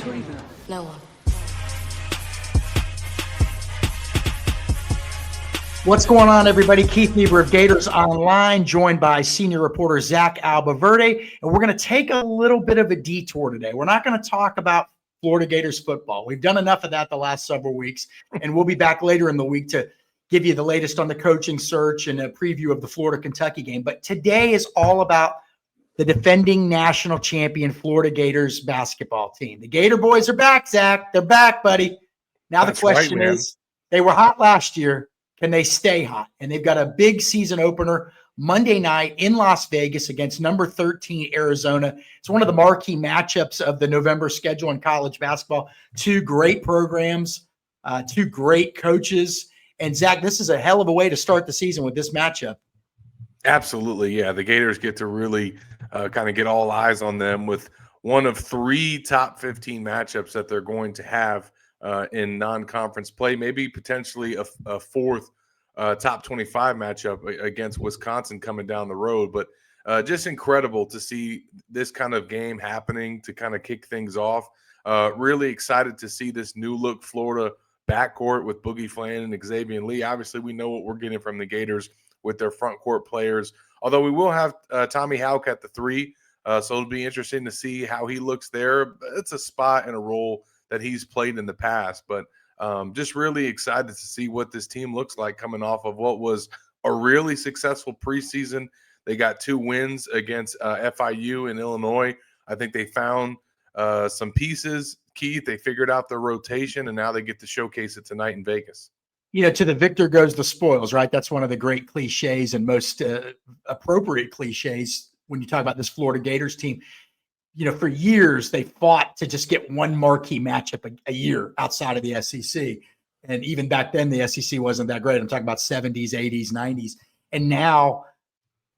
breathing? No one. What's going on, everybody? Keith Niebuhr of Gators Online, joined by senior reporter Zach Albaverde. And we're going to take a little bit of a detour today. We're not going to talk about Florida Gators football. We've done enough of that the last several weeks, and we'll be back later in the week to give you the latest on the coaching search and a preview of the Florida-Kentucky game. But today is all about the defending national champion Florida Gators basketball team. The Gator boys are back, Zach. They're back, buddy. Now That's the question is, they were hot last year. Can they stay hot? And they've got a big season opener Monday night in Las Vegas against number 13 Arizona. It's one of the marquee matchups of the November schedule in college basketball. Two great programs, two great coaches. And Zach, this is a hell of a way to start the season with this matchup. Absolutely, yeah. The Gators get to really kind of get all eyes on them with one of three top 15 matchups that they're going to have in non-conference play, maybe potentially a fourth top 25 matchup against Wisconsin coming down the road. But just incredible to see this kind of game happening to kind of kick things off. Really excited to see this new look Florida backcourt with Boogie Flan and Xavier Lee. Obviously, we know what we're getting from the Gators with their front court players, although we will have Tommy Houck at the three. So it'll be interesting to see how he looks there. It's a spot and a role that he's played in the past, but just really excited to see what this team looks like coming off of what was a really successful preseason. They got 2 wins against FIU and Illinois. I think they found some pieces, Keith. They figured out their rotation, and now they get to showcase it tonight in Vegas. You know, to the victor goes the spoils, right? That's one of the great cliches and most appropriate cliches when you talk about this Florida Gators team. You know, for years, they fought to just get one marquee matchup a year outside of the SEC. And even back then, the SEC wasn't that great. I'm talking about 70s, 80s, 90s. And now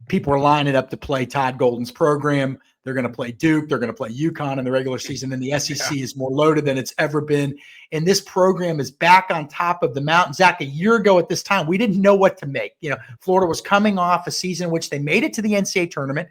people are lining up to play Todd Golden's program. They're going to play Duke. They're going to play UConn in the regular season. And the SEC is more loaded than it's ever been. And this program is back on top of the mountain. Zach, a year ago at this time, we didn't know what to make. You know, Florida was coming off a season in which they made it to the NCAA tournament.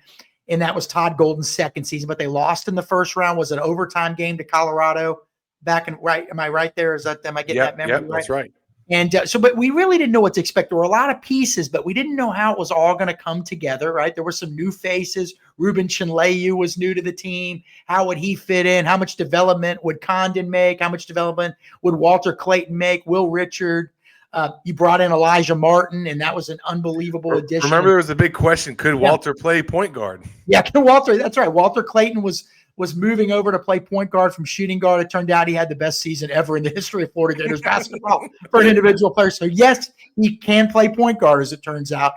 And that was Todd Golden's second season, but they lost in the first round. Was an overtime game to Colorado back in, right? Am I right there? Am I getting that memory right? That's right. And but we really didn't know what to expect. There were a lot of pieces, but we didn't know how it was all going to come together, right? There were some new faces. Ruben Chinleyu was new to the team. How would he fit in? How much development would Condon make? How much development would Walter Clayton make? Will Richard? You brought in Elijah Martin, and that was an unbelievable addition. Remember, there was a big question: could Walter play point guard? Yeah, Walter. That's right. Walter Clayton was moving over to play point guard from shooting guard. It turned out he had the best season ever in the history of Florida Gators basketball for an individual player. So yes, he can play point guard, as it turns out.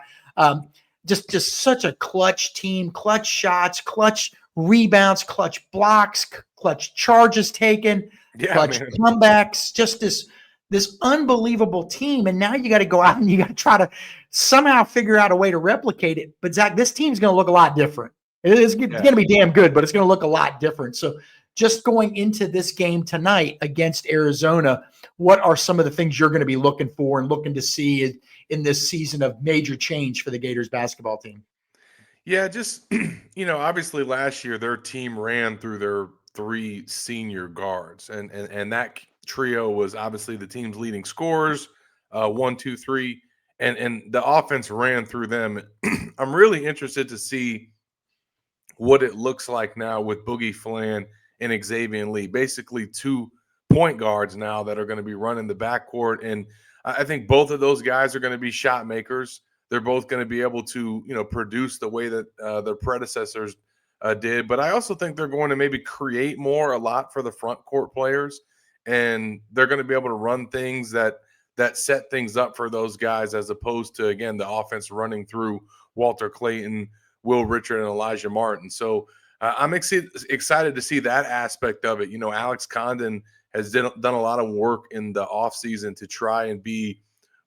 Just such a clutch team, clutch shots, clutch rebounds, clutch blocks, clutch charges taken, clutch comebacks. Just this unbelievable team. And now you got to go out and you got to try to somehow figure out a way to replicate it. But Zach, this team's going to look a lot different. It's going to be damn good, but it's going to look a lot different. So just going into this game tonight against Arizona, what are some of the things you're going to be looking for and looking to see in this season of major change for the Gators basketball team? Yeah, just, you know, obviously last year their team ran through their 3 senior guards, and that trio was obviously the team's leading scorers, 1, 2, 3, and the offense ran through them. I'm really interested to see what it looks like now with Boogie Flan and Xavier Lee, basically 2 point guards now that are going to be running the backcourt. And I think both of those guys are going to be shot makers. They're both going to be able to, you know, produce the way that their predecessors did. But I also think they're going to maybe create a lot for the front court players. And they're going to be able to run things that set things up for those guys, as opposed to, again, the offense running through Walter Clayton, Will Richard, and Elijah Martin. So I'm excited to see that aspect of it. You know, Alex Condon has done a lot of work in the offseason to try and be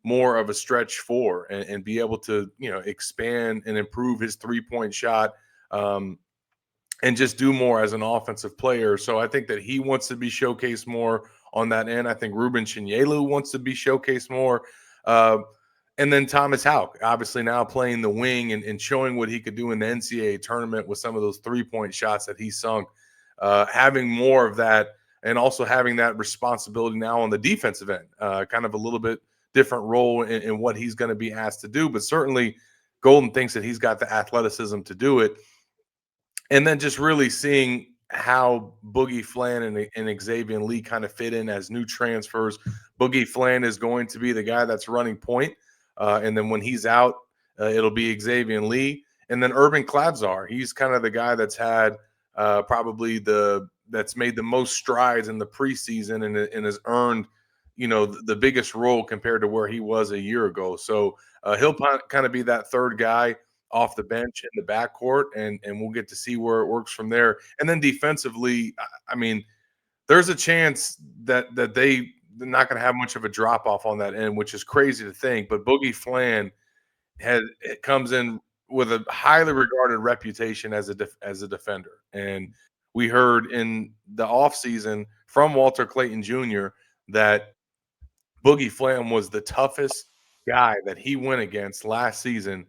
more of a stretch 4 and be able to, you know, expand and improve his 3-point shot and just do more as an offensive player. So I think that he wants to be showcased more on that end. I think Ruben Chinleyu wants to be showcased more. And then Thomas Houck, obviously now playing the wing and showing what he could do in the NCAA tournament with some of those 3-point shots that he sunk. Having more of that and also having that responsibility now on the defensive end, kind of a little bit different role in what he's going to be asked to do. But certainly, Golden thinks that he's got the athleticism to do it. And then just really seeing how Boogie Flan and Xavier Lee kind of fit in as new transfers. Boogie Flan is going to be the guy that's running point. And then when he's out, it'll be Xavier Lee. And then Urban Klavzar, he's kind of the guy that's had probably that's made the most strides in the preseason and has earned, the biggest role compared to where he was a year ago. So he'll kind of be that third guy off the bench in the backcourt, and we'll get to see where it works from there. And then defensively, I mean, there's a chance that they're not going to have much of a drop off on that end, which is crazy to think. But Boogie Flan comes in with a highly regarded reputation as a defender, and we heard in the offseason from Walter Clayton Jr. that Boogie Flan was the toughest guy that he went against last season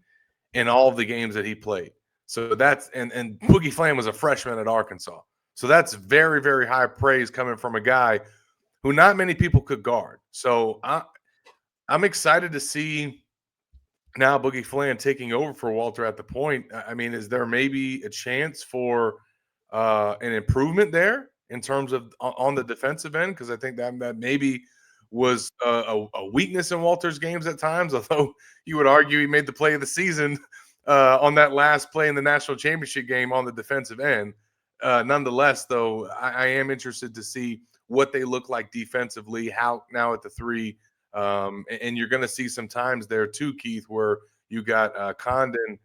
in all of the games that he played. So that's and Boogie Flan was a freshman at Arkansas. So that's very, very high praise coming from a guy who not many people could guard. So I'm excited to see now Boogie Flan taking over for Walter at the point. I mean, is there maybe a chance for an improvement there in terms of on the defensive end? Because I think that maybe was a weakness in Walter's games at times, although you would argue he made the play of the season on that last play in the national championship game on the defensive end. Nonetheless, though, I am interested to see what they look like defensively, how now at the three. And you're going to see some times there too, Keith, where you got Condon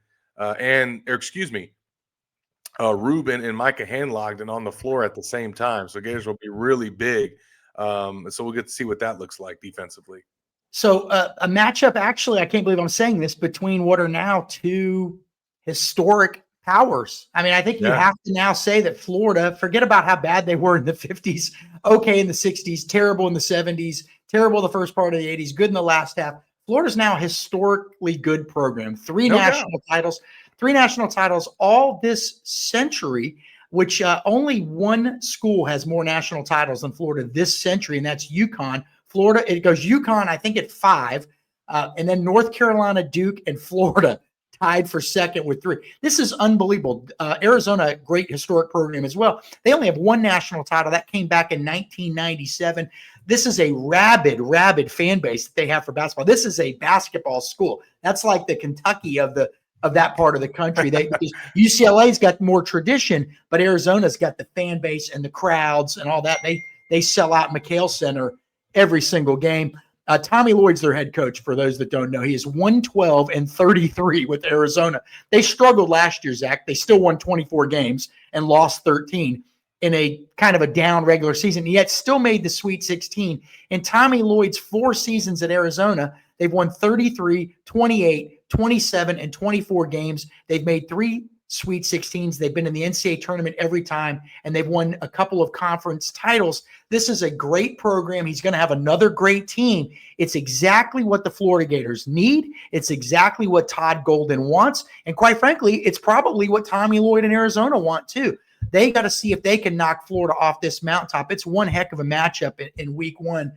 Ruben and Micah Handlogden on the floor at the same time. So Gators will be really big. So we'll get to see what that looks like defensively. So a matchup, actually, I can't believe I'm saying this, between what are now two historic powers. I mean, I think you have to now say that Florida, forget about how bad they were in the 50s, okay in the 60s, terrible in the 70s, terrible the first part of the 80s, good in the last half. Florida's now a historically good program. Three national titles all this century, which only one school has more national titles than Florida this century, and that's UConn. Florida, it goes UConn, I think, at 5, and then North Carolina, Duke, and Florida tied for second with 3. This is unbelievable. Arizona, great historic program as well. They only have one national title. That came back in 1997. This is a rabid fan base that they have for basketball. This is a basketball school. That's like the Kentucky of that part of the country. Because UCLA's got more tradition, but Arizona's got the fan base and the crowds and all that. They sell out McHale Center every single game. Tommy Lloyd's their head coach, for those that don't know. He is 112-33 with Arizona. They struggled last year, Zach. They still won 24 games and lost 13 in a kind of a down regular season, yet still made the Sweet 16. In Tommy Lloyd's 4 seasons at Arizona, they've won 33, 28, 27, and 24 games. They've made 3 Sweet 16s. They've been in the NCAA tournament every time, and they've won a couple of conference titles. This is a great program. He's going to have another great team. It's exactly what the Florida Gators need. It's exactly what Todd Golden wants. And quite frankly, it's probably what Tommy Lloyd and Arizona want too. They got to see if they can knock Florida off this mountaintop. It's one heck of a matchup in week 1.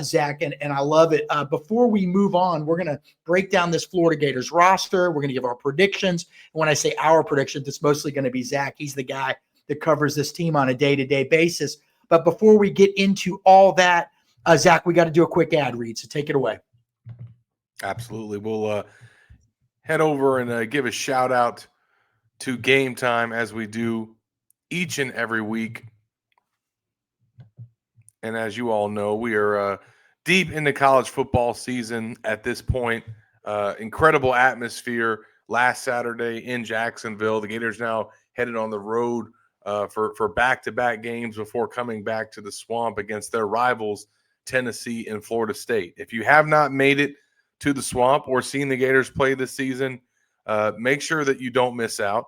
Zach, and I love it. Before we move on, we're going to break down this Florida Gators roster. We're going to give our predictions. And when I say our predictions, it's mostly going to be Zach. He's the guy that covers this team on a day-to-day basis. But before we get into all that, Zach, we got to do a quick ad read, so take it away. Absolutely. We'll head over and give a shout-out to Game Time, as we do each and every week. And as you all know, we are deep into college football season at this point. Incredible atmosphere last Saturday in Jacksonville. The Gators now headed on the road for back-to-back games before coming back to the Swamp against their rivals, Tennessee and Florida State. If you have not made it to the Swamp or seen the Gators play this season, make sure that you don't miss out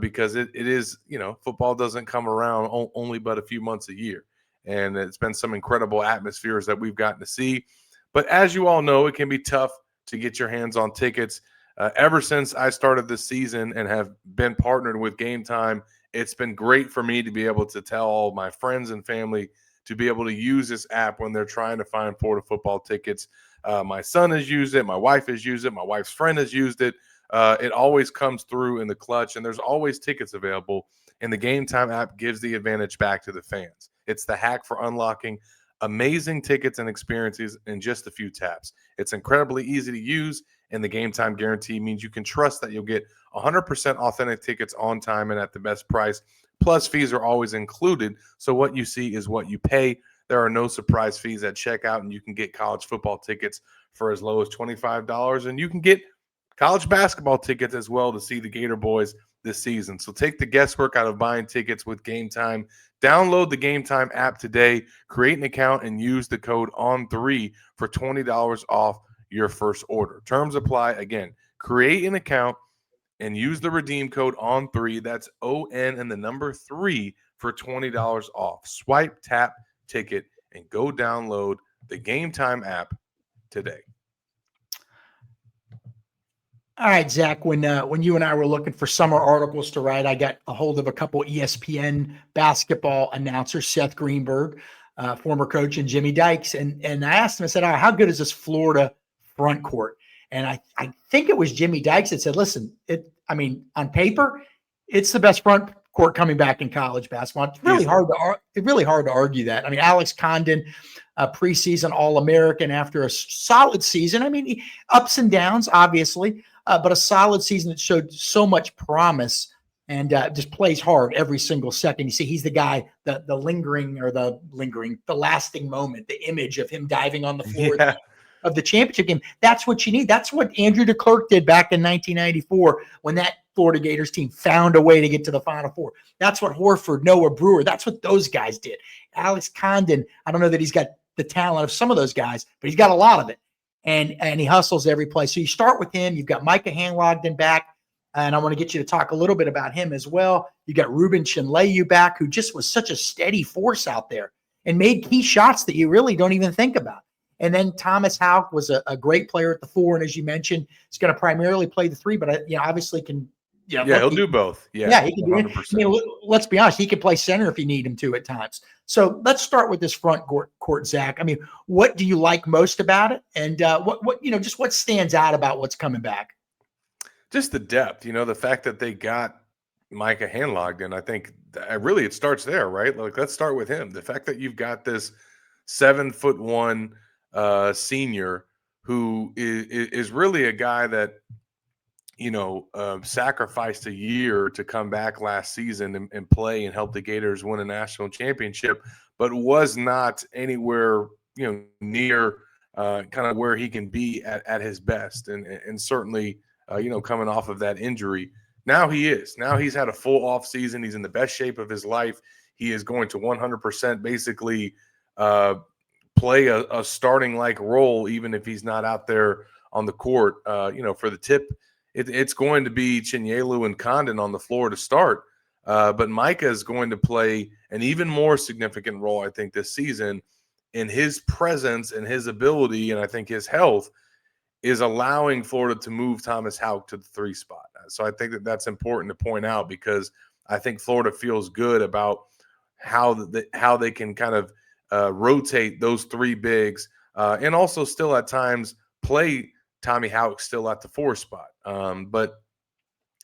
because it is, football doesn't come around only but a few months a year. And it's been some incredible atmospheres that we've gotten to see. But as you all know, it can be tough to get your hands on tickets. Ever since I started this season and have been partnered with Game Time, it's been great for me to be able to tell all my friends and family to be able to use this app when they're trying to find Florida football tickets. My son has used it. My wife has used it. My wife's friend has used it. It always comes through in the clutch, and there's always tickets available. And the Game Time app gives the advantage back to the fans. It's the hack for unlocking amazing tickets and experiences in just a few taps. It's incredibly easy to use, and the Game Time guarantee means you can trust that you'll get 100% authentic tickets on time and at the best price. Plus, fees are always included, so what you see is what you pay. There are no surprise fees at checkout, and you can get college football tickets for as low as $25, and you can get college basketball tickets as well to see the Gator boys this season. So take the guesswork out of buying tickets with Game Time. Download the Game Time app today, create an account, and use the code ON3 for $20 off your first order. Terms apply. Again, create an account and use the redeem code ON3. That's ON and the number 3 for $20 off. Swipe, tap, ticket, and go download the Game Time app today. All right, Zach, when you and I were looking for summer articles to write, I got a hold of a couple ESPN basketball announcers, Seth Greenberg, former coach, and Jimmy Dykes. And I asked him, I said, "Oh, how good is this Florida front court?" And I think it was Jimmy Dykes that said, "Listen, on paper, it's the best front court coming back in college basketball." It's really hard to argue that. I mean, Alex Condon, preseason All-American after a solid season. I mean, ups and downs, obviously, but a solid season that showed so much promise and just plays hard every single second. You see, he's the guy, the lasting moment, the image of him diving on the floor of the championship game. That's what you need. That's what Andrew DeClercq did back in 1994 when that Florida Gators team found a way to get to the Final Four. That's what Horford, Noah Brewer, that's what those guys did. Alex Condon, I don't know that he's got the talent of some of those guys, but he's got a lot of it. And he hustles every play. So you start with him. You've got Micah Hanlogden back, and I want to get you to talk a little bit about him as well. You got Ruben Chinleyu back, who just was such a steady force out there and made key shots that you really don't even think about. And then Thomas Houck was a great player at the 4, and as you mentioned, he's going to primarily play the 3, but obviously can. He'll do both. He can do it. I mean, let's be honest, he can play center if you need him to at times. So let's start with this front court, Zach. I mean, what do you like most about it, and what stands out about what's coming back? Just the depth, the fact that they got Micah Hanlogden. I think really it starts there, right? Like, let's start with him. The fact that you've got this 7'1" senior who is really a guy that sacrificed a year to come back last season and play and help the Gators win a national championship, but was not anywhere, near kind of where he can be at his best. And certainly, coming off of that injury, now he is. Now he's had a full off season. He's in the best shape of his life. He is going to 100% basically play a starting like role, even if he's not out there on the court, for the tip. It's going to be Chinleyu and Condon on the floor to start. But Micah is going to play an even more significant role, I think, this season. And his presence and his ability, and I think his health, is allowing Florida to move Thomas Houck to the 3 spot. So I think that's important to point out, because I think Florida feels good about how they can kind of rotate those 3 bigs and also still at times play Tommy Houck still at the 4 spot. But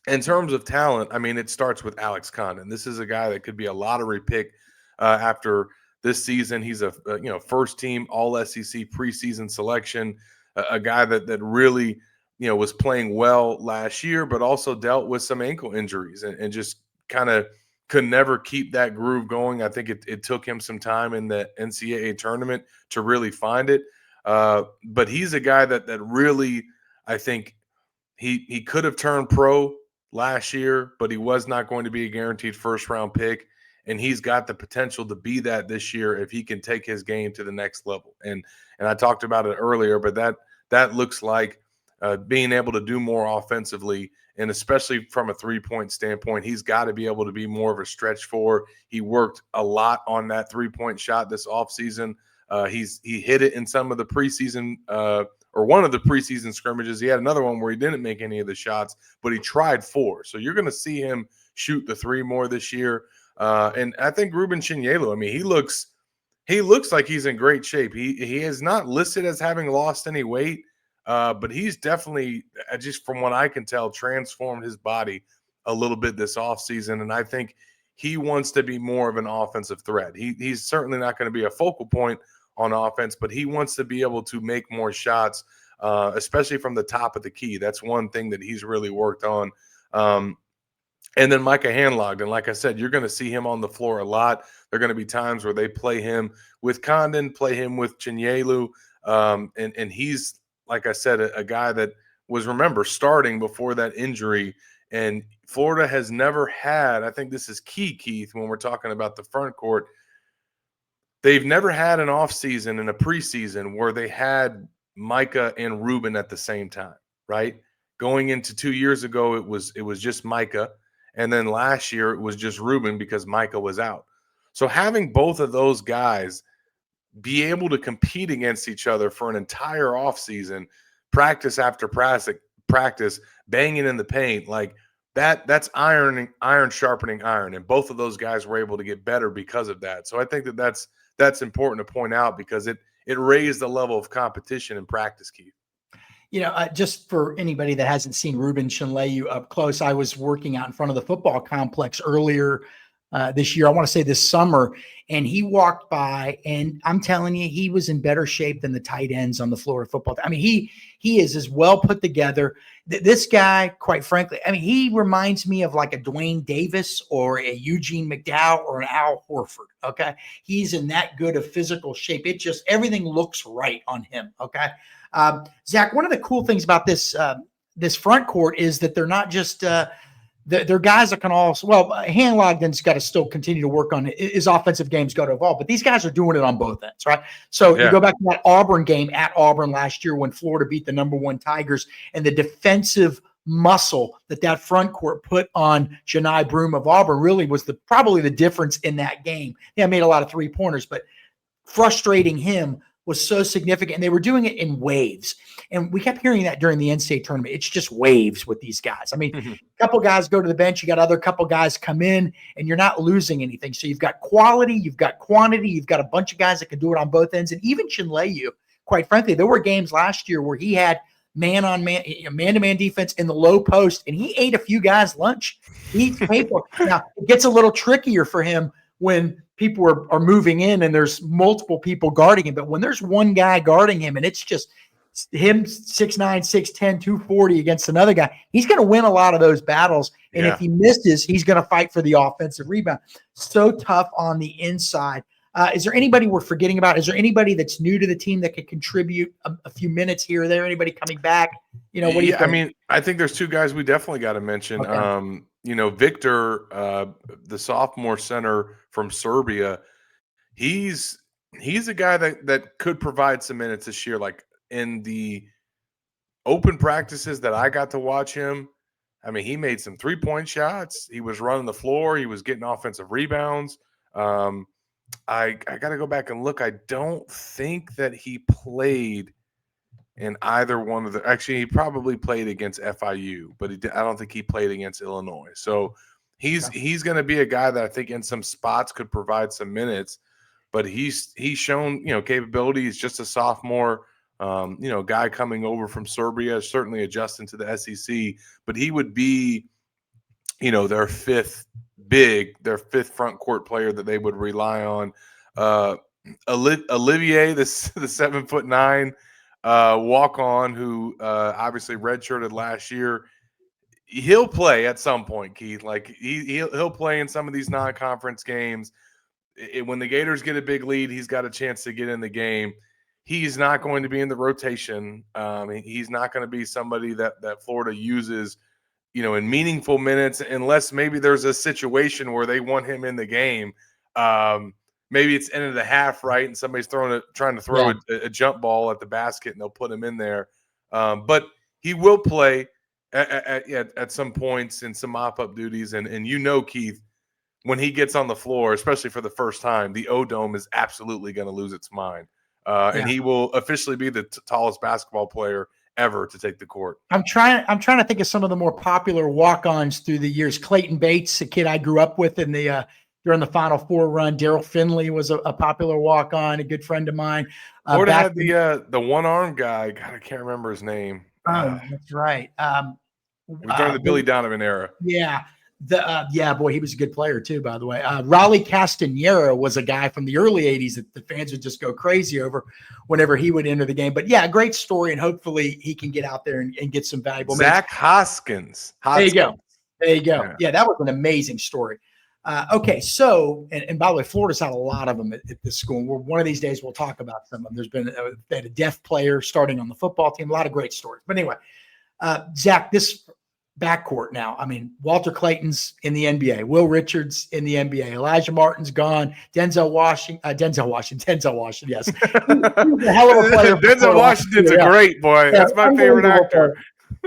in terms of talent, I mean, it starts with Alex Condon. This is a guy that could be a lottery pick after this season. He's a first team All SEC preseason selection, a guy that really was playing well last year, but also dealt with some ankle injuries and just kind of could never keep that groove going. I think it took him some time in the NCAA tournament to really find it. But he's a guy that really, I think he could have turned pro last year, but he was not going to be a guaranteed first round pick. And he's got the potential to be that this year if he can take his game to the next level. And I talked about it earlier, but that looks like being able to do more offensively, and especially from a 3-point standpoint, he's got to be able to be more of a stretch four. He worked a lot on that 3-point shot this offseason. He hit it in some of the preseason or one of the preseason scrimmages. He had another one where he didn't make any of the shots, but he tried 4. So you're going to see him shoot the 3 more this year. And I think Ruben Chinleyu, I mean, he looks He looks like he's in great shape. He is not listed as having lost any weight, but he's definitely, just from what I can tell, transformed his body a little bit this offseason. And I think he wants to be more of an offensive threat. He's certainly not going to be a focal point on offense, but he wants to be able to make more shots, especially from the top of the key. That's one thing that he's really worked on. And then Micah Hanlogden, like I said, you're going to see him on the floor a lot. There are going to be times where they play him with Condon, play him with Chinyelu. And he's, like I said, a guy that was, remember, starting before that injury. And Florida has never had, I think this is key, Keith, when we're talking about the front court, they've never had an offseason and a preseason where they had Micah and Ruben at the same time, right? Going into 2 years ago, it was just Micah. And then last year it was just Ruben because Micah was out. So having both of those guys be able to compete against each other for an entire offseason, practice after practice, banging in the paint, like that's iron sharpening iron. And both of those guys were able to get better because of that. So I think that's important to point out because it raised the level of competition in practice, Keith. Just for anybody that hasn't seen Ruben Chinleyu up close, I was working out in front of the football complex earlier this year. I want to say this summer, and he walked by, and I'm telling you, he was in better shape than the tight ends on the Florida football team. I mean, he is as well put together. This guy, quite frankly, I mean, he reminds me of like a Dwayne Davis or a Eugene McDowell or an Al Horford. Okay, he's in that good of physical shape. It just everything looks right on him. Okay. Zach, one of the cool things about this front court is that they're not just they're guys that can also, well, Hanlogden's got to still continue to work on his offensive game's got to evolve, but these guys are doing it on both ends, right? So you go back to that Auburn game at Auburn last year when Florida beat the #1 Tigers, and the defensive muscle that front court put on Janai Broome of Auburn really was probably the difference in that game. Yeah, made a lot of 3-pointers, but frustrating him was so significant. And they were doing it in waves. And we kept hearing that during the NCAA tournament. It's just waves with these guys. I mean, a couple guys go to the bench, you got other couple guys come in, and you're not losing anything. So you've got quality, you've got quantity, you've got a bunch of guys that can do it on both ends. And even Chinleyu, quite frankly, there were games last year where he had man-to-man defense in the low post, and he ate a few guys' lunch. He eats paper. Now, it gets a little trickier for him when people are moving in and there's multiple people guarding him. But when there's one guy guarding him and it's just him 6'9", 6'10", 240 against another guy, he's going to win a lot of those battles. And if he misses, he's going to fight for the offensive rebound. So tough on the inside. Is there anybody we're forgetting about? Is there anybody that's new to the team that could contribute a few minutes here or there? Anybody coming back? What do you think? I mean, I think there's two guys we definitely got to mention. Okay. Victor, the sophomore center from Serbia, he's a guy that could provide some minutes this year. Like in the open practices that I got to watch him, I mean, he made some 3-point shots. He was running the floor. He was getting offensive rebounds. I got to go back and look. I don't think that he played in either one of the – actually, he probably played against FIU, but I don't think he played against Illinois. So he's going to be a guy that I think in some spots could provide some minutes, but he's shown, capability. He's just a sophomore, guy coming over from Serbia, certainly adjusting to the SEC, but he would be, their fifth front court player that they would rely on. Olivier, the 7'9" walk-on who obviously redshirted last year, he'll play at some point, Keith. Like he'll play in some of these non-conference games. When the Gators get a big lead, he's got a chance to get in the game. He's not going to be in the rotation. He's not going to be somebody that Florida uses, in meaningful minutes, unless maybe there's a situation where they want him in the game. Maybe it's end of the half, right? And somebody's trying to throw a jump ball at the basket, and they'll put him in there. But he will play at some points in some mop-up duties. And Keith, when he gets on the floor, especially for the first time, the O-Dome is absolutely going to lose its mind. And he will officially be the tallest basketball player ever to take the court. I'm trying to think of some of the more popular walk-ons through the years. Clayton Bates, a kid I grew up with in the during the Final Four run. Daryl Finley was a popular walk-on, a good friend of mine. Florida had the one-arm guy. God, I can't remember his name. Oh, that's right. It was during the Billy Donovan era. Yeah. Boy, he was a good player too, by the way. Raleigh Castanera was a guy from the early 80s that the fans would just go crazy over whenever he would enter the game. But yeah, great story. And hopefully he can get out there and get some valuable Zach Hoskins. There you go. There you go. Yeah, that was an amazing story. Okay, so, and by the way, Florida's had a lot of them at this school. And one of these days we'll talk about some of them. There's been they had a deaf player starting on the football team, a lot of great stories. But anyway, Zach, this backcourt now. I mean, Walter Clayton's in the NBA, Will Richards in the NBA, Elijah Martin's gone, Denzel Washington, yes. He's a hell of a player. Denzel Washington's a great boy. That's my favorite actor.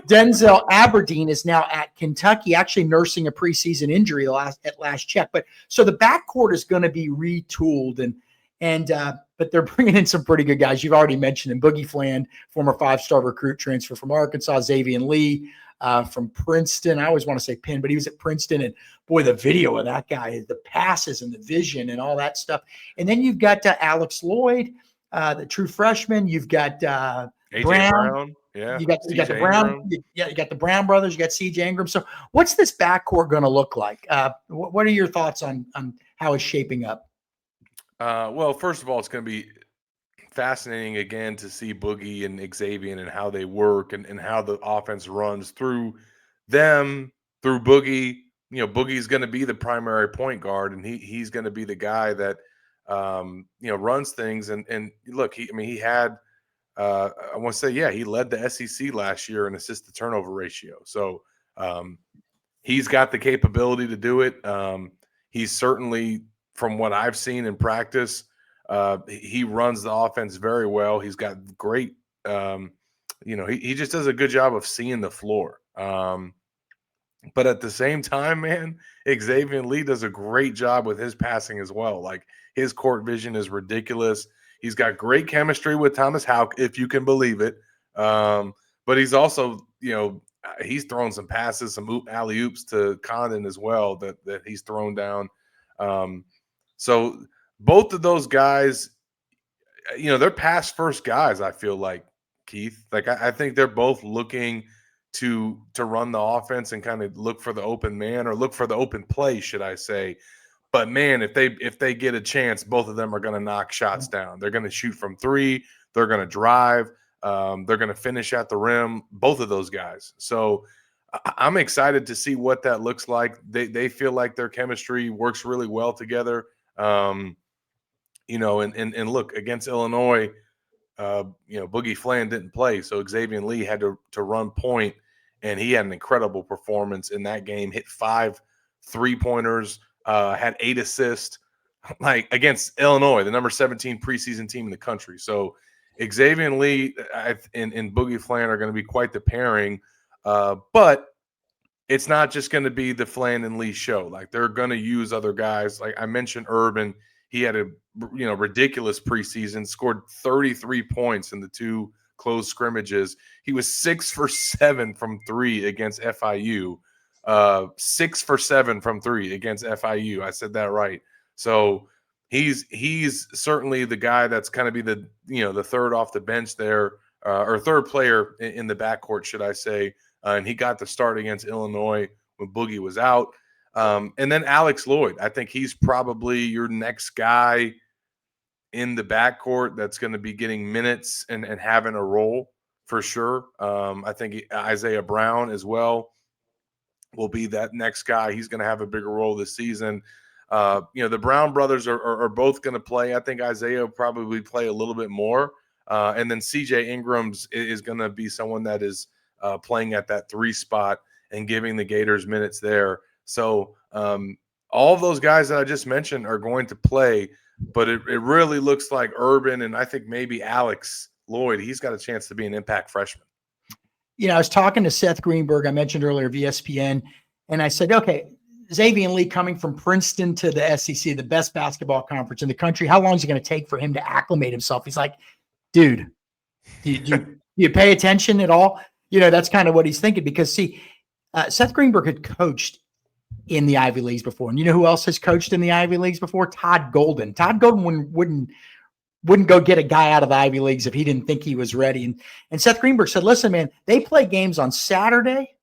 Denzel Aberdeen is now at Kentucky, actually nursing a preseason injury at last check. But so the backcourt is going to be retooled, but they're bringing in some pretty good guys. You've already mentioned him, Boogie Fland, former 5-star recruit transfer from Arkansas, Xavier Lee from Princeton. I always want to say Penn, but he was at Princeton. And boy, the video of that guy, the passes and the vision and all that stuff. And then you've got Alex Lloyd, the true freshman. You've got AJ Brown. Yeah, you got the Brown. You got the Brown brothers. You got CJ Ingram. So, what's this backcourt going to look like? What are your thoughts on how it's shaping up? Well, first of all, it's going to be fascinating again to see Boogie and Xavier and how they work and how the offense runs through them, through Boogie. You know, Boogie's going to be the primary point guard, and he's going to be the guy that runs things. And look, he had. I want to say, yeah, he led the SEC last year in assist to turnover ratio. So he's got the capability to do it. He's certainly, from what I've seen in practice, he runs the offense very well. He's got great, he just does a good job of seeing the floor. But at the same time, man, Xavier Lee does a great job with his passing as well. Like, his court vision is ridiculous. He's got great chemistry with Thomas Houck, if you can believe it. But he's also, he's thrown some passes, some alley-oops to Condon as well that he's thrown down. So both of those guys, they're pass first guys, I feel like, Keith. Like, I think they're both looking to run the offense and kind of look for the open man, or look for the open play, should I say. But man, if they get a chance, both of them are going to knock shots down. They're going to shoot from three. They're going to drive. They're going to finish at the rim. Both of those guys. So I'm excited to see what that looks like. They feel like their chemistry works really well together. And look, against Illinois, Boogie Fland didn't play, so Xavier Lee had to run point, and he had an incredible performance in that game. Hit 5 3-pointers. Had 8 assists, like, against Illinois, the number 17 preseason team in the country. So Xavier Lee and Boogie Fland are going to be quite the pairing. But it's not just going to be the Fland and Lee show. Like, they're going to use other guys. Like I mentioned, Urban, he had a ridiculous preseason, scored 33 points in the 2 closed scrimmages. He was 6 for 7 from 3 against FIU. 6 for 7 from 3 against FIU. I said that right. So he's certainly the guy that's kind of be the third off the bench there, or third player in the backcourt, should I say. And he got the start against Illinois when Boogie was out. And then Alex Lloyd, I think he's probably your next guy in the backcourt that's going to be getting minutes and having a role for sure. I think Isaiah Brown as well will be that next guy. He's going to have a bigger role this season. The Brown brothers are both going to play. I think Isaiah will probably play a little bit more. And then CJ Ingram's is going to be someone that is playing at that 3 spot and giving the Gators minutes there. So all of those guys that I just mentioned are going to play, but it really looks like Urban, and I think maybe Alex Lloyd, he's got a chance to be an impact freshman. I was talking to Seth Greenberg, I mentioned earlier, of ESPN, and I said, okay, Xavier Lee coming from Princeton to the SEC, the best basketball conference in the country, how long is it going to take for him to acclimate himself? He's like, dude, do you pay attention at all? That's kind of what he's thinking, because, see, Seth Greenberg had coached in the Ivy Leagues before. And you know who else has coached in the Ivy Leagues before? Todd Golden. Todd Golden wouldn't go get a guy out of the Ivy Leagues if he didn't think he was ready. And Seth Greenberg said, listen, man, they play games on Saturday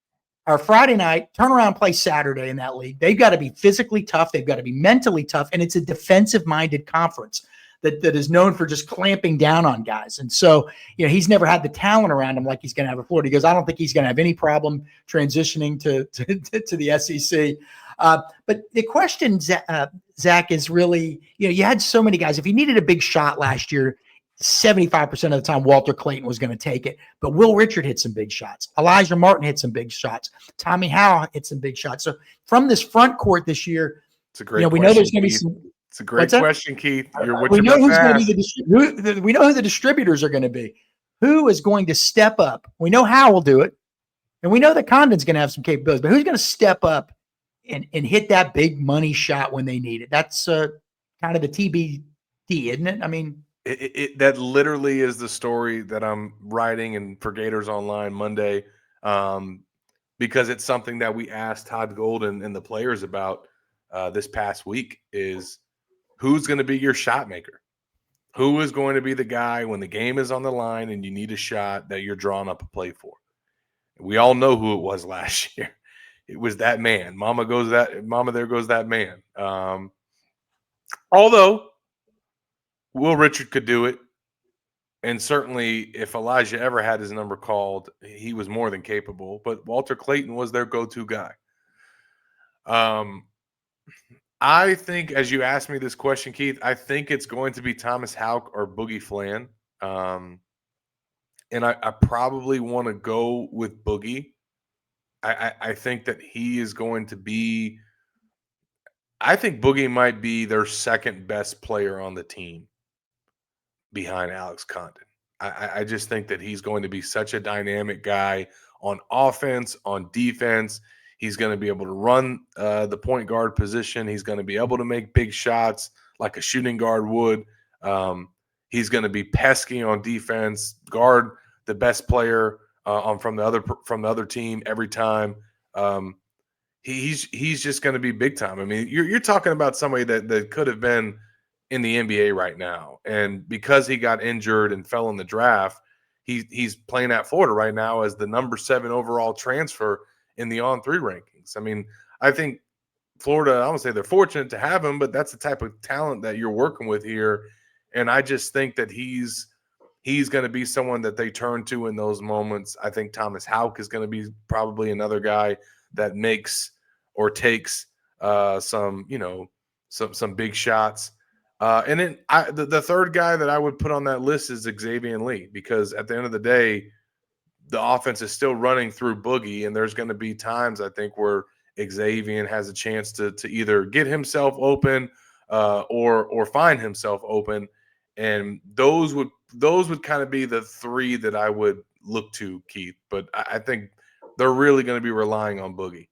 or Friday night, turn around and play Saturday in that league. They've got to be physically tough. They've got to be mentally tough. And it's a defensive-minded conference that is known for just clamping down on guys. And so, he's never had the talent around him like he's going to have at Florida. He goes, I don't think he's going to have any problem transitioning to the SEC. But the question, Zach, is really, you had so many guys. If you needed a big shot last year, 75% of the time, Walter Clayton was going to take it. But Will Richard hit some big shots. Elijah Martin hit some big shots. Tommy Howe hit some big shots. So from this front court this year, it's a great we know there's going to be some. It's a great question, Keith. We know who's going to be we know who the distributors are going to be. Who is going to step up? We know Howe will do it. And we know that Condon's going to have some capabilities. But who's going to step up and hit that big money shot when they need it? That's kind of the TBD, isn't it? I mean, that literally is the story that I'm writing and for Gators Online Monday, because it's something that we asked Todd Golden and the players about this past week is who's going to be your shot maker? Who is going to be the guy when the game is on the line and you need a shot that you're drawing up a play for? We all know who it was last year. It was that man. Mama, there goes that man. Although Will Richard could do it. And certainly if Elijah ever had his number called, he was more than capable. But Walter Clayton was their go-to guy. I think, as you asked me this question, Keith, I think it's going to be Thomas Houck or Boogie Flan. And I probably want to go with Boogie. I think that he is going to be – I think Boogie might be their second best player on the team behind Alex Condon. I just think that he's going to be such a dynamic guy on offense, on defense. He's going to be able to run the point guard position. He's going to be able to make big shots like a shooting guard would. He's going to be pesky on defense, guard the best player from the other team every time. He's just going to be big time. I mean, you're talking about somebody that could have been in the NBA right now, and because he got injured and fell in the draft, he's playing at Florida right now as the number 7 overall transfer in the on-3 rankings. I mean, I think Florida, I won't say they're fortunate to have him, but that's the type of talent that you're working with here. And I just think that he's going to be someone that they turn to in those moments. I think Thomas Houck is going to be probably another guy that makes or takes some big shots. And then the third guy that I would put on that list is Xavier Lee, because at the end of the day, the offense is still running through Boogie, and there's going to be times, I think, where Xavier has a chance to either get himself open or find himself open, and those would kind of be the three that I would look to, Keith. But I think they're really going to be relying on Boogie.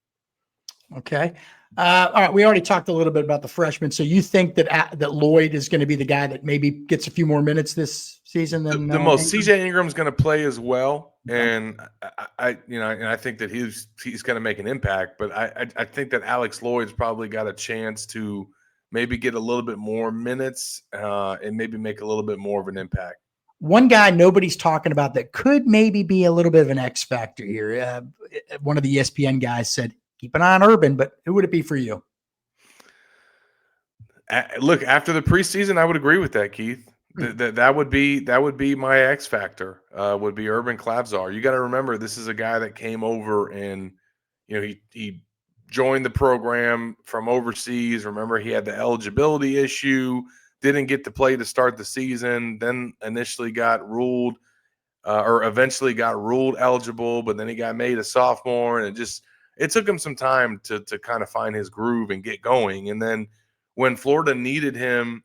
Okay. All right. We already talked a little bit about the freshmen. So you think that Lloyd is going to be the guy that maybe gets a few more minutes this season than the most? CJ Ingram's going to play as well, and I think that he's going to make an impact. But I think that Alex Lloyd's probably got a chance to maybe get a little bit more minutes and maybe make a little bit more of an impact. One guy nobody's talking about that could maybe be a little bit of an X factor here. One of the ESPN guys said, keep an eye on Urban, but who would it be for you? Look, after the preseason, I would agree with that, Keith. That would be my X factor. Would be Urban Klavzar. You got to remember, this is a guy that came over and he joined the program from overseas. Remember, he had the eligibility issue, didn't get to play to start the season, then initially got ruled or eventually got ruled eligible, but then he got made a sophomore, and it took him some time to kind of find his groove and get going. And then when Florida needed him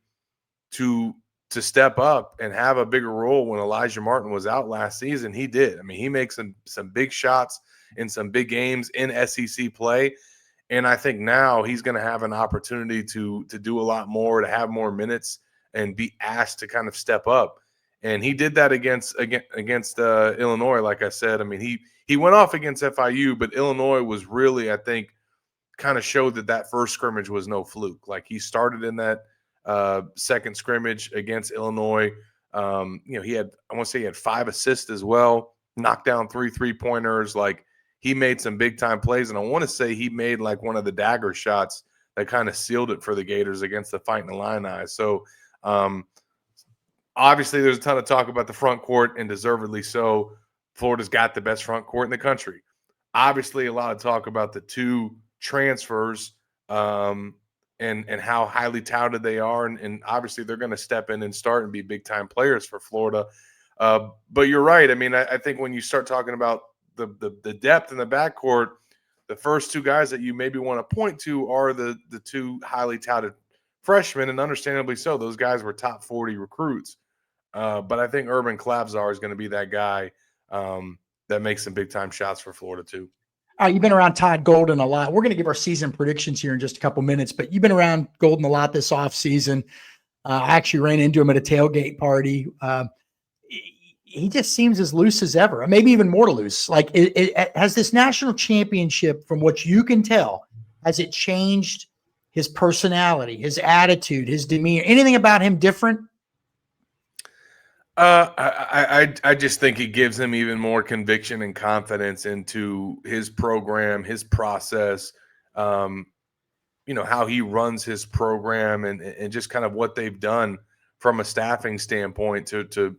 to step up and have a bigger role when Elijah Martin was out last season, he did. I mean, he makes some big shots in some big games in SEC play. And I think now he's going to have an opportunity to do a lot more, to have more minutes and be asked to kind of step up. And he did that against Illinois, like I said. I mean, he went off against FIU, but Illinois was really, I think, kind of showed that first scrimmage was no fluke. Like, he started in that second scrimmage against Illinois. He had, I want to say he had 5 assists as well, knocked down 3 3-pointers. Like, he made some big time plays. And I want to say he made like one of the dagger shots that kind of sealed it for the Gators against the Fighting Illini. So obviously there's a ton of talk about the front court, and deservedly so. Florida's got the best front court in the country. Obviously a lot of talk about the 2 transfers and how highly touted they are. And obviously they're going to step in and start and be big time players for Florida. But you're right. I mean, I think when you start talking about the depth in the backcourt, the first 2 guys that you maybe want to point to are the 2 highly touted freshmen, and understandably so. Those guys were top 40 recruits. But I think Urban Clavzar is going to be that guy that makes some big time shots for Florida too. All right, you've been around Todd Golden a lot. We're going to give our season predictions here in just a couple minutes, but you've been around Golden a lot this offseason. I actually ran into him at a tailgate party. He just seems as loose as ever, maybe even more loose. Like, has this national championship, from what you can tell, has it changed his personality, his attitude, his demeanor, anything about him different? I just think it gives him even more conviction and confidence into his program, his process, how he runs his program, and just kind of what they've done from a staffing standpoint to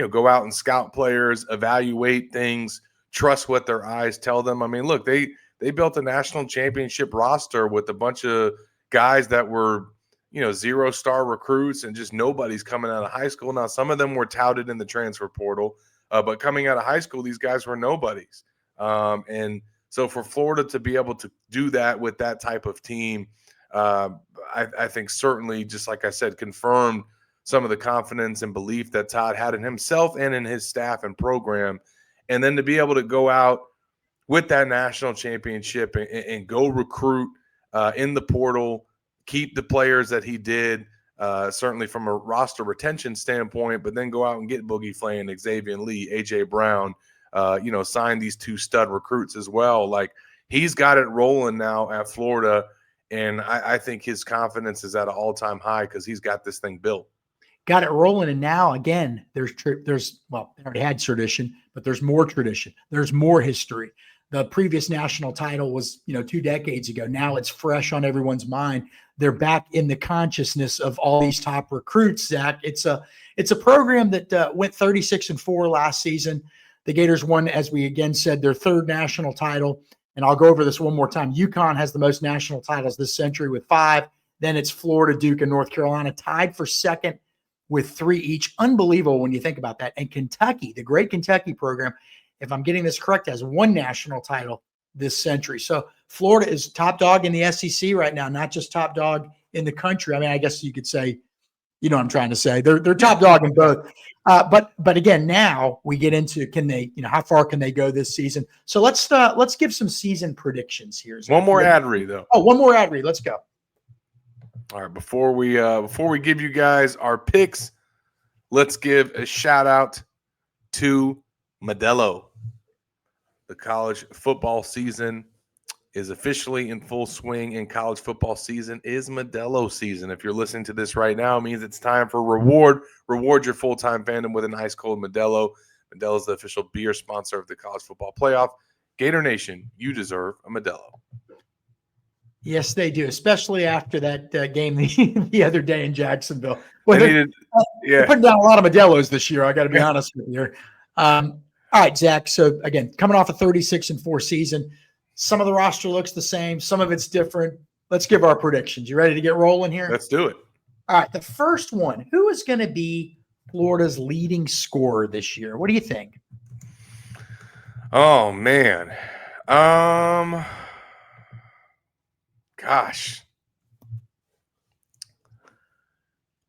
go out and scout players, evaluate things, trust what their eyes tell them. I mean, look, they built a national championship roster with a bunch of guys that were 0-star recruits, and just nobody's coming out of high school. Now, some of them were touted in the transfer portal, but coming out of high school, these guys were nobodies. And so for Florida to be able to do that with that type of team, I think certainly, just like I said, confirmed some of the confidence and belief that Todd had in himself and in his staff and program. And then to be able to go out with that national championship and go recruit in the portal, keep the players that he did, certainly from a roster retention standpoint, but then go out and get Boogie Flay, Xavier Lee, A.J. Brown, sign these 2 stud recruits as well. Like, he's got it rolling now at Florida, and I think his confidence is at an all-time high because he's got this thing built. Got it rolling, and now, again, there's well, they already had tradition, but there's more tradition. There's more history. The previous national title was, 2 decades ago. Now it's fresh on everyone's mind. They're back in the consciousness of all these top recruits. Zach, it's a program that went 36-4 last season. The Gators won, as we again said, their 3rd national title. And I'll go over this one more time. UConn has the most national titles this century with 5. Then it's Florida, Duke, and North Carolina tied for 2nd with 3 each. Unbelievable when you think about that. And Kentucky, the great Kentucky program, if I'm getting this correct, has 1 national title this century. So Florida is top dog in the SEC right now, not just top dog in the country. I mean, I guess you could say, what I'm trying to say. They're top dog in both. But again, now we get into, can they, how far can they go this season? So let's give some season predictions here. One more ad read, though. Oh, one more ad read. Let's go. All right, before we give you guys our picks, let's give a shout out to Modelo. The college football season is officially in full swing, and college football season is Modelo season. If you're listening to this right now, it means it's time for reward. Reward your full-time fandom with an ice cold Modelo. Modelo is the official beer sponsor of the college football playoff. Gator Nation, you deserve a Modelo. Yes, they do, especially after that game the other day in Jacksonville. Well, they're putting down a lot of Modelos this year, I got to be honest with you. All right, Zach. So, again, coming off a 36-4 season, some of the roster looks the same. Some of it's different. Let's give our predictions. You ready to get rolling here? Let's do it. All right, the first one. Who is going to be Florida's leading scorer this year? What do you think? Oh, man. Gosh.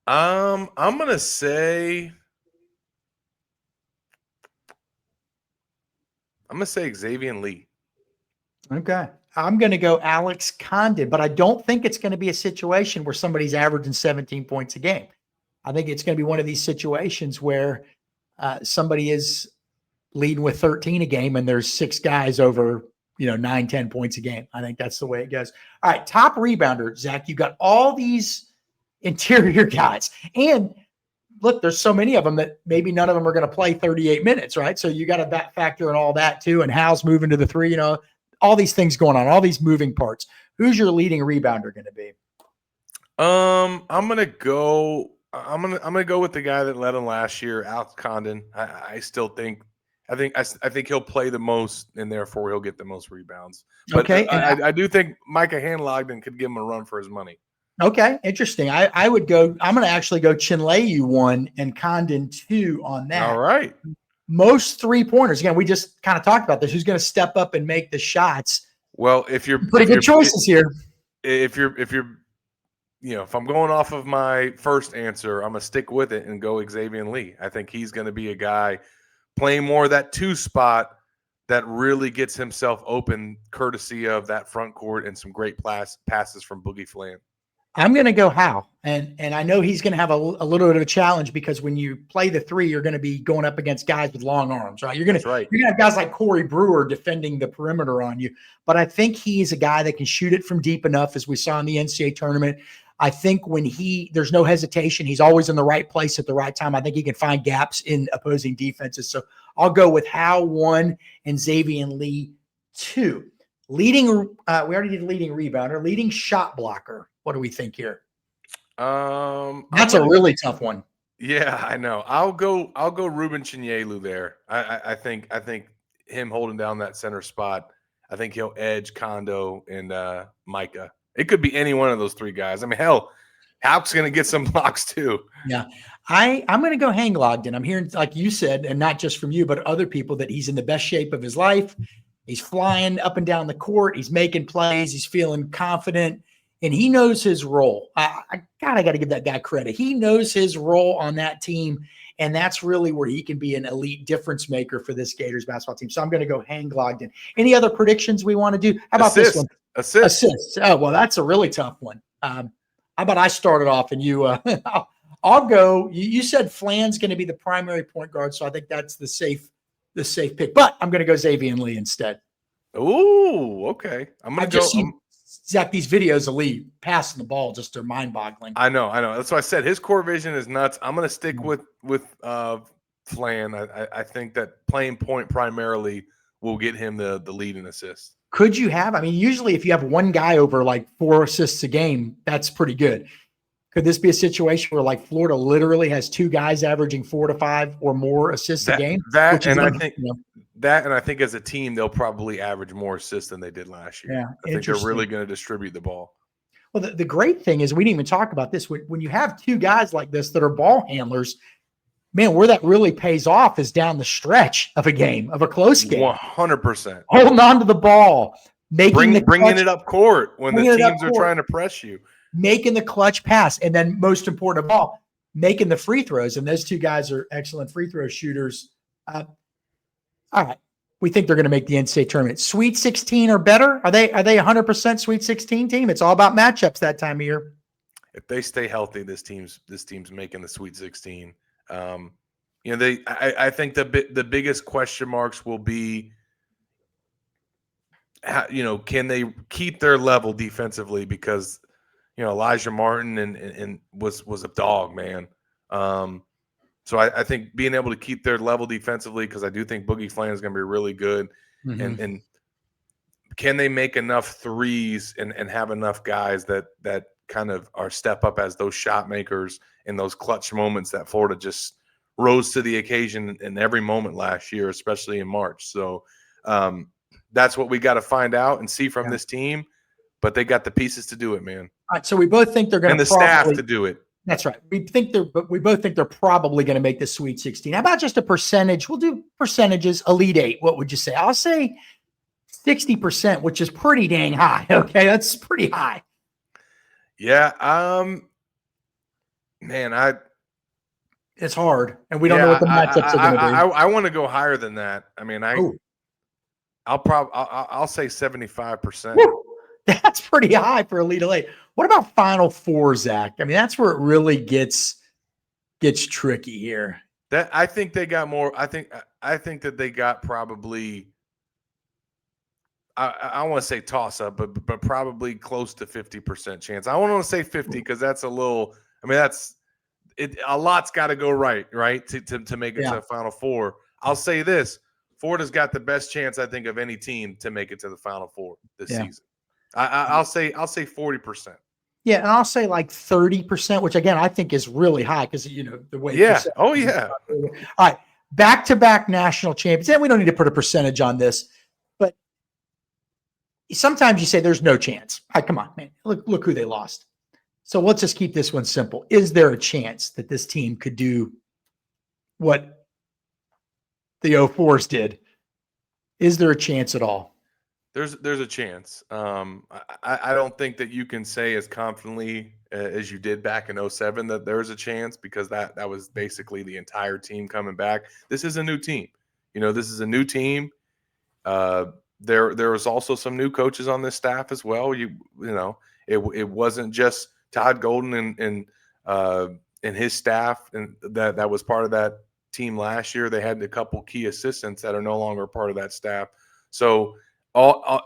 I'm going to say Xavier Lee. Okay. I'm going to go Alex Condon, but I don't think it's going to be a situation where somebody's averaging 17 points a game. I think it's going to be one of these situations where somebody is leading with 13 a game and there's 6 guys over, 9, 10 points a game. I think that's the way it goes. All right, top rebounder, Zach. You got all these interior guys, and look, there's so many of them that maybe none of them are going to play 38 minutes, right? So you got to factor in all that too. And Hal's moving to the 3, all these things going on, all these moving parts. Who's your leading rebounder going to be? I'm gonna go with the guy that led him last year, Alex Condon. I think he'll play the most, and therefore he'll get the most rebounds. But Okay, I do think Micah Hanlogden could give him a run for his money. Okay, interesting. I'm going to actually go Chinlayu 1 and Condon 2 on that. All right. Most 3-pointers. Again, we just kind of talked about this. Who's going to step up and make the shots? Well, if you're pretty good choices here. If I'm going off of my first answer, I'm gonna stick with it and go Xavier Lee. I think he's going to be a guy playing more of that 2 spot that really gets himself open, courtesy of that front court and some great passes from Boogie Flan. I'm going to go Hal, and I know he's going to have a little bit of a challenge because when you play the 3, you're going to be going up against guys with long arms, right? You're going to have guys like Corey Brewer defending the perimeter on you, but I think he's a guy that can shoot it from deep enough, as we saw in the NCAA tournament. I think when there's no hesitation, he's always in the right place at the right time. I think he can find gaps in opposing defenses. So I'll go with Hal 1 and Xavier Lee 2. Leading, we already did leading rebounder, leading shot blocker. What do we think here? That's a really tough one. Yeah, I know. I'll go Ruben Chinyelu there. I think him holding down that center spot. I think he'll edge Kondo and Micah. It could be any one of those 3 guys. I mean, hell, Hal's going to get some blocks too. Yeah. I'm going to go Hanglogden. I'm hearing, like you said, and not just from you, but other people, that he's in the best shape of his life. He's flying up and down the court. He's making plays. He's feeling confident, and he knows his role. I got to give that guy credit. He knows his role on that team, and that's really where he can be an elite difference maker for this Gators basketball team. So I'm going to go Hanglogden. Any other predictions we want to do? How about this one? Assist. Oh, well, that's a really tough one. How about I started off and you I'll go. You said Flan's going to be the primary point guard, so I think that's the safe pick. But I'm going to go Xavier Lee instead. Oh, okay. I'm going to go. Zach, these videos of Lee passing the ball, just they're mind-boggling. I know. That's why I said his core vision is nuts. I'm going to stick with Flan. I think that playing point primarily will get him the lead and assist. Could you have? I mean, usually if you have one guy over like 4 assists a game, that's pretty good. Could this be a situation where like Florida literally has 2 guys averaging 4 to 5 or more assists a game? I think as a team, they'll probably average more assists than they did last year. Yeah, I think they're really going to distribute the ball. Well, the great thing is we didn't even talk about this. When you have 2 guys like this that are ball handlers, man, where that really pays off is down the stretch of a game, of a close game. 100%. Holding on to the ball, bringing it up court when the teams are trying to press you. Making the clutch pass, and then most important of all, making the free throws. And those 2 guys are excellent free throw shooters. All right. We think they're going to make the NCAA tournament. Sweet 16 or better? Are they 100% Sweet 16 team? It's all about matchups that time of year. If they stay healthy, this team's making the Sweet 16. I think the biggest question marks will be, can they keep their level defensively? Because Elijah Martin and was a dog, man. So I think being able to keep their level defensively, because I do think Boogie Flan is going to be really good. Mm-hmm. And can they make enough threes and have enough guys that kind of are step up as those shot makers in those clutch moments that Florida just rose to the occasion in every moment last year, especially in March. So that's what we got to find out and see from this team. But they got the pieces to do it, man. All right, so we both think they're going to staff to do it. That's right. We both think they're probably going to make the Sweet 16. How about just a percentage? We'll do percentages. Elite 8. What would you say? I'll say 60%, which is pretty dang high. Okay, that's pretty high. Yeah. Man, it's hard, and we don't know what the matchups are going to be. I want to go higher than that. I mean, I'll say 75%. Woo! That's pretty high for Elite 8. What about Final Four, Zach? I mean, that's where it really gets tricky here. I think they got more. I think that they got probably I want to say toss up, but probably close to 50% chance. I want to say 50 because that's a little. I mean, that's it. A lot's got to go right to make it to the Final Four. I'll say this: Florida's got the best chance, I think, of any team to make it to the Final Four this season. I'll say 40%. Yeah, and I'll say like 30%, which again I think is really high because the way. Yeah. Oh yeah. All right, back-to-back national champions, and we don't need to put a percentage on this, but sometimes you say there's no chance. All right, come on, man. Look who they lost. So let's just keep this one simple. Is there a chance that this team could do what the 04s did? Is there a chance at all? There's a chance. I don't think that you can say as confidently as you did back in 07 that there's a chance, because that was basically the entire team coming back. This is a new team. This is a new team. There was also some new coaches on this staff as well. It wasn't just Todd Golden and his staff, and that was part of that team last year. They had a couple key assistants that are no longer part of that staff. So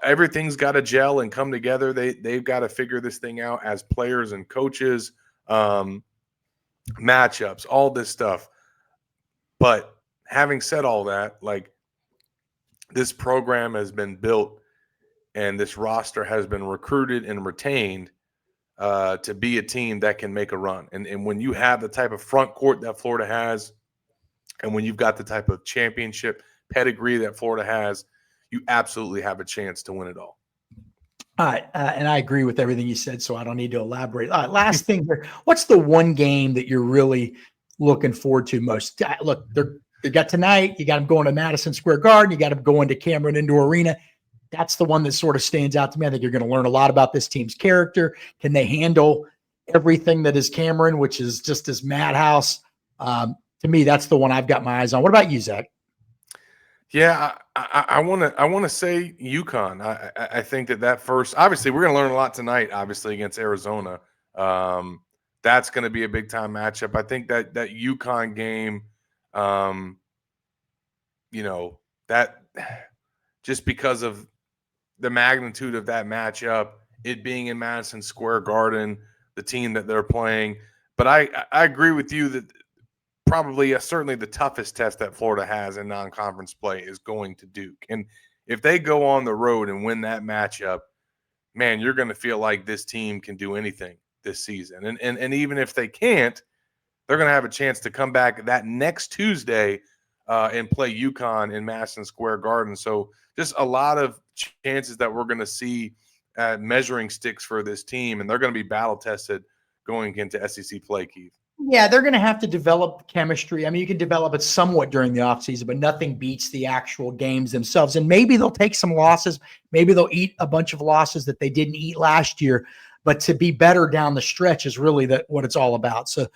everything's got to gel and come together. They've got to figure this thing out as players and coaches, matchups, all this stuff. But having said all that, like, this program has been built and this roster has been recruited and retained to be a team that can make a run. And when you have the type of front court that Florida has, and when you've got the type of championship pedigree that Florida has, you absolutely have a chance to win it all. All right. And I agree with everything you said, so I don't need to elaborate. All right, last thing here. What's the one game that you're really looking forward to most? Look, they got tonight. You got them going to Madison Square Garden. You got them going to Cameron Indoor Arena. That's the one that sort of stands out to me. I think you're going to learn a lot about this team's character. Can they handle everything that is Cameron, which is just this madhouse? To me, that's the one I've got my eyes on. What about you, Zach? Yeah, I want to say UConn. I think that first, obviously, we're going to learn a lot tonight, obviously, against Arizona. That's going to be a big time matchup. I think that UConn game, that just because of the magnitude of that matchup, it being in Madison Square Garden, the team that they're playing. But I agree with you that probably certainly the toughest test that Florida has in non-conference play is going to Duke. And if they go on the road and win that matchup, man, you're going to feel like this team can do anything this season. And even if they can't, they're going to have a chance to come back that next Tuesday and play UConn in Madison Square Garden. So just a lot of chances that we're going to see measuring sticks for this team, and they're going to be battle tested going into SEC play, Keith. Yeah, they're going to have to develop chemistry. I mean, you can develop it somewhat during the offseason, but nothing beats the actual games themselves. And maybe they'll take some losses. Maybe they'll eat a bunch of losses that they didn't eat last year. But to be better down the stretch is really what it's all about. So,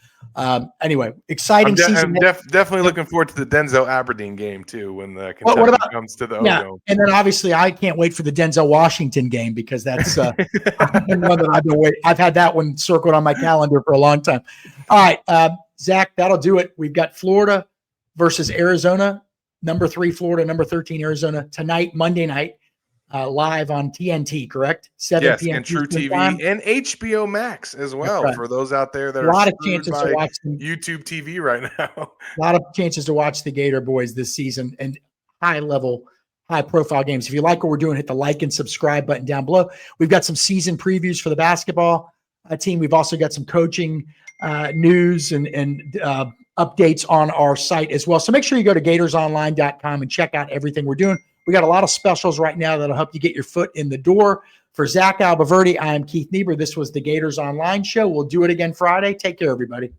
anyway, exciting season. I'm definitely looking forward to the Denzel Aberdeen game, too, when the Kentucky comes to the O-Dome. And then, obviously, I can't wait for the Denzel Washington game, because that's one that I've been waiting. I've had that one circled on my calendar for a long time. All right, Zach, that'll do it. We've got Florida versus Arizona, number 3 Florida, number 13 Arizona, tonight, Monday night. Live on TNT, correct? 7 p.m. and True TV and HBO Max as well, for those out there that are a lot of chances to watch YouTube TV right now. A lot of chances to watch the Gator boys this season, and high profile games. If you like what we're doing, hit the like and subscribe button down below. We've got some season previews for the basketball team. We've also got some coaching news and updates on our site as well. So make sure you go to gatorsonline.com and check out everything we're doing. We got a lot of specials right now that'll help you get your foot in the door. For Zach Albaverdi, I am Keith Niebuhr. This was the Gators Online Show. We'll do it again Friday. Take care, everybody.